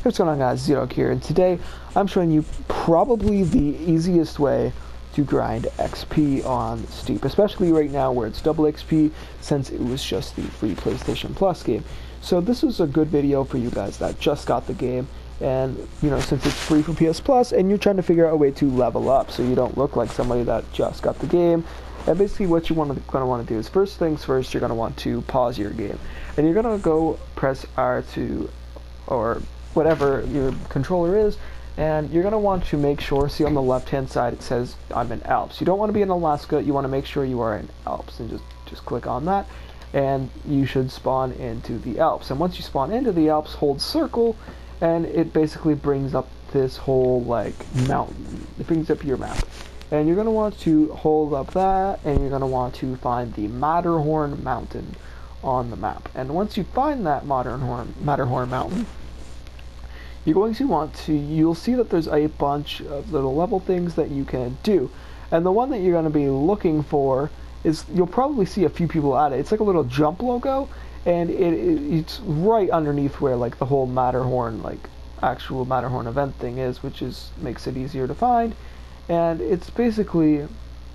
What's going on, guys? Zero here, and today I'm showing you probably the easiest way to grind XP on Steep, especially right now where it's double XP since it was just the free PlayStation Plus game. So this was a good video for you guys that just got the game, and since it's free for PS Plus and you're trying to figure out a way to level up so you don't look like somebody that just got the game. And basically what you're going to want to do is, first things first, you're going to want to pause your game, and you're going to go press R2 or whatever your controller is, and you're going to want to make sure, see on the left hand side it says I'm in Alps. You don't want to be in Alaska, you want to make sure you are in Alps, and just click on that and you should spawn into the Alps. And once you spawn into the Alps, hold circle and it basically brings up this whole like mountain. It brings up your map, and you're going to want to hold up that, and you're going to want to find the Matterhorn mountain on the map. And once you find that Matterhorn mountain, you're going to want to, you'll see that there's a bunch of little level things that you can do. And the one that you're going to be looking for is, you'll probably see a few people at it. It's like a little jump logo, and it's right underneath where like the whole Matterhorn, like actual Matterhorn event thing is, which makes it easier to find. And it's basically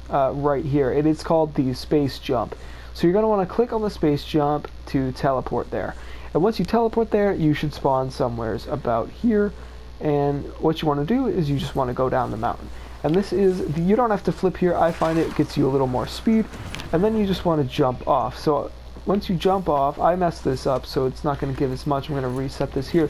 right here. It is called the space jump. So you're going to want to click on the space jump to teleport there. And once you teleport there, you should spawn somewheres about here. And what you want to do is you just want to go down the mountain. And this is, you don't have to flip here. I find it gets you a little more speed. And then you just want to jump off. So once you jump off, I messed this up, so it's not going to give as much. I'm going to reset this here.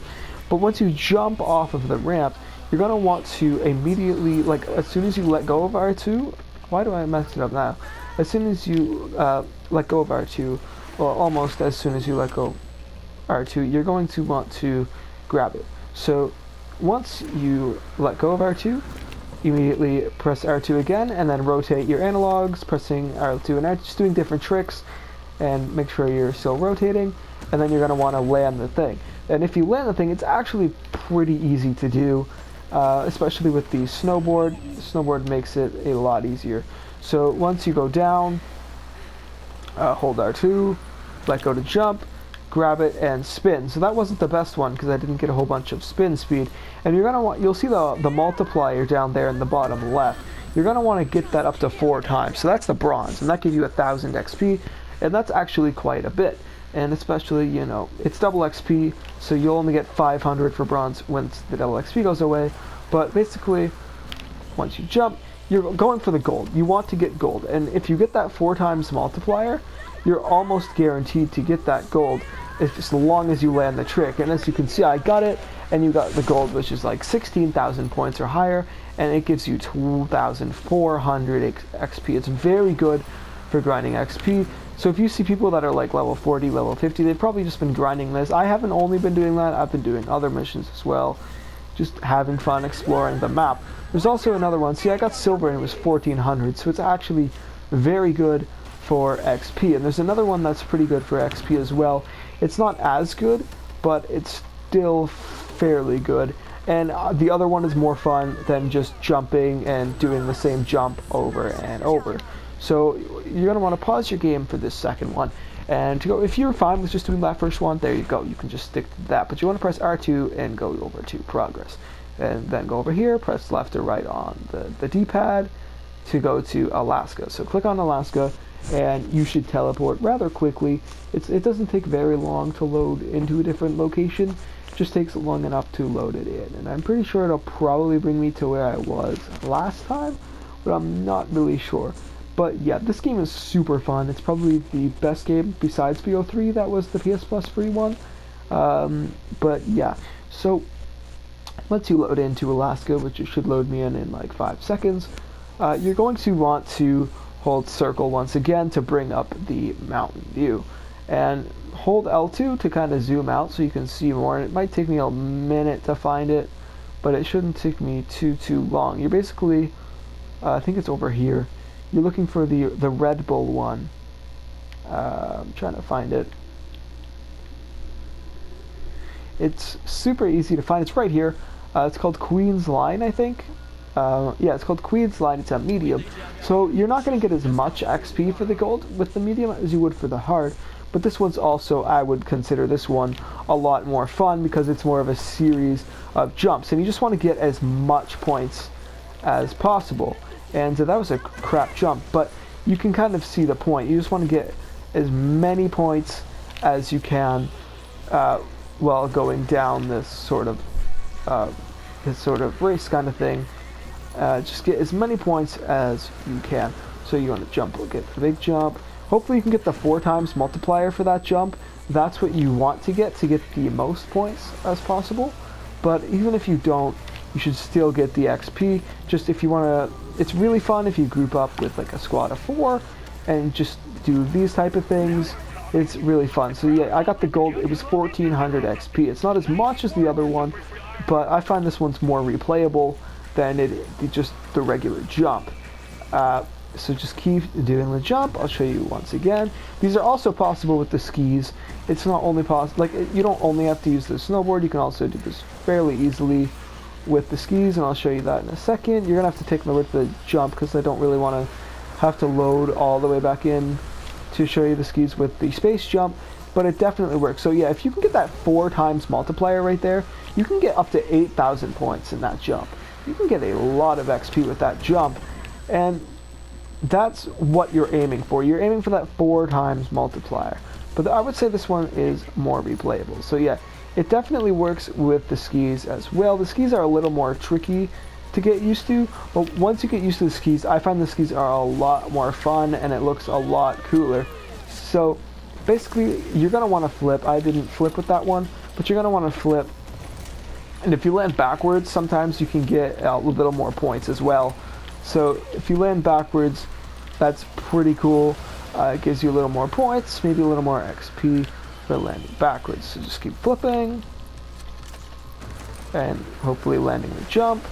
But once you jump off of the ramp, you're going to want to immediately, like as soon as you let go of R2, why do I mess it up now? As soon as you let go of R2, or almost as soon as you let go R2, you're going to want to grab it. So once you let go of R2, immediately press R2 again, and then rotate your analogs, pressing R2 and R2, just doing different tricks, and make sure you're still rotating, and then you're going to want to land the thing. And if you land the thing, it's actually pretty easy to do, especially with the snowboard. The snowboard makes it a lot easier. So once you go down, hold R2, let go to jump, grab it and spin. So that wasn't the best one because I didn't get a whole bunch of spin speed. And you're gonna want, you'll see the multiplier down there in the bottom left. You're gonna want to get that up to 4 times. So that's the bronze, and that gives you 1,000 XP, and that's actually quite a bit. And especially, it's double XP, so you'll only get 500 for bronze once the double XP goes away. But basically, once you jump, you're going for the gold. You want to get gold, and if you get that 4 times multiplier, you're almost guaranteed to get that gold as long as you land the trick. And as you can see, I got it, and you got the gold, which is like 16,000 points or higher, and it gives you 2,400 XP. It's very good for grinding XP. So if you see people that are like level 40, level 50, they've probably just been grinding this. I haven't only been doing that, I've been doing other missions as well, just having fun exploring the map. There's also another one. See, I got silver and it was 1,400, so it's actually very good for XP. And there's another one that's pretty good for XP as well. It's not as good, but it's still fairly good. And the other one is more fun than just jumping and doing the same jump over and over. So you're going to want to pause your game for this second one. And to go, if you're fine with just doing that first one, there you go. You can just stick to that. But you want to press R2 and go over to progress. And then go over here, press left or right on the D-pad to go to Alaska. So click on Alaska, and you should teleport rather quickly. It doesn't take very long to load into a different location. It just takes long enough to load it in. And I'm pretty sure it'll probably bring me to where I was last time, but I'm not really sure. But yeah, this game is super fun. It's probably the best game besides BO3 that was the PS Plus free one. But yeah, so once you load into Alaska, which it should load me in like 5 seconds, you're going to want to hold circle once again to bring up the mountain view. And hold L2 to kind of zoom out so you can see more. And it might take me a minute to find it, but it shouldn't take me too long. You're basically, I think it's over here. You're looking for the Red Bull one. I'm trying to find it. It's super easy to find. It's right here. It's called Queen's Line, I think. Yeah, it's called Queen's Line. It's a medium. So you're not going to get as much XP for the gold with the medium as you would for the hard. but this one's also, I would consider this one a lot more fun because it's more of a series of jumps, and you just want to get as much points as possible. And that was a crap jump, but you can kind of see the point. You just want to get as many points as you can while going down this sort of race kind of thing. Just get as many points as you can. So you want to jump, get the big jump. Hopefully you can get the 4 times multiplier for that jump. That's what you want to get the most points as possible. But even if you don't, you should still get the XP. Just if you want to, it's really fun if you group up with like a squad of 4 and just do these type of things. It's really fun. So yeah, I got the gold. It was 1400 XP. It's not as much as the other one, but I find this one's more replayable than it just the regular jump. So just keep doing the jump. I'll show you once again. These are also possible with the skis. It's not only possible, like you don't only have to use the snowboard. You can also do this fairly easily with the skis, and I'll show you that in a second. You're gonna have to take me with the jump because I don't really want to have to load all the way back in to show you the skis with the space jump, but it definitely works. So yeah, if you can get that 4 times multiplier right there, you can get up to 8,000 points in that jump. You can get a lot of XP with that jump, and that's what you're aiming for. You're aiming for that 4 times multiplier. But I would say this one is more replayable. So yeah, it definitely works with the skis as well. The skis are a little more tricky to get used to, but once you get used to the skis, I find the skis are a lot more fun and it looks a lot cooler. So basically, you're going to want to flip. I didn't flip with that one, but you're going to want to flip. And if you land backwards, sometimes you can get a little more points as well. So if you land backwards, that's pretty cool. It gives you a little more points, maybe a little more XP for landing backwards. So just keep flipping and hopefully landing the jump.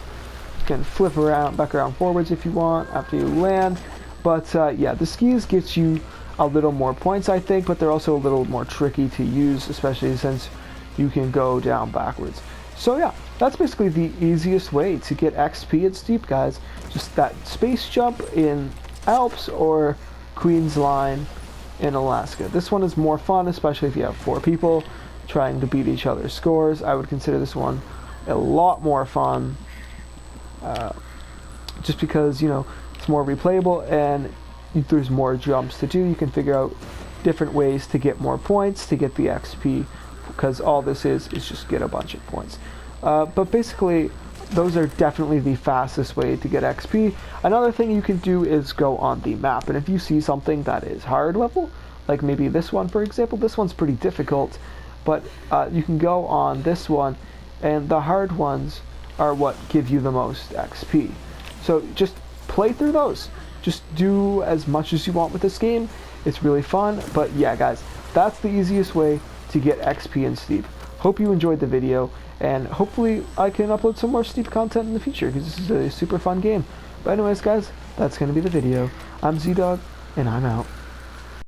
You can flip around, back around forwards if you want after you land. But yeah, the skis gets you a little more points, I think, but they're also a little more tricky to use, especially since you can go down backwards. So yeah, that's basically the easiest way to get XP at Steep, guys. Just that space jump in Alps or Queen's Line in Alaska. This one is more fun, especially if you have 4 people trying to beat each other's scores. I would consider this one a lot more fun, just because, you know, it's more replayable and there's more jumps to do. You can figure out different ways to get more points, to get the XP, because all this is just get a bunch of points. But basically, those are definitely the fastest way to get XP. Another thing you can do is go on the map, and if you see something that is hard level, like maybe this one for example, this one's pretty difficult, but you can go on this one, and the hard ones are what give you the most XP. So just play through those. Just do as much as you want with this game. It's really fun, but yeah guys, that's the easiest way to get XP in Steep. Hope you enjoyed the video, and hopefully I can upload some more Steep content in the future, because this is a super fun game. But anyways guys, that's going to be the video. I'm ZDog, and I'm out.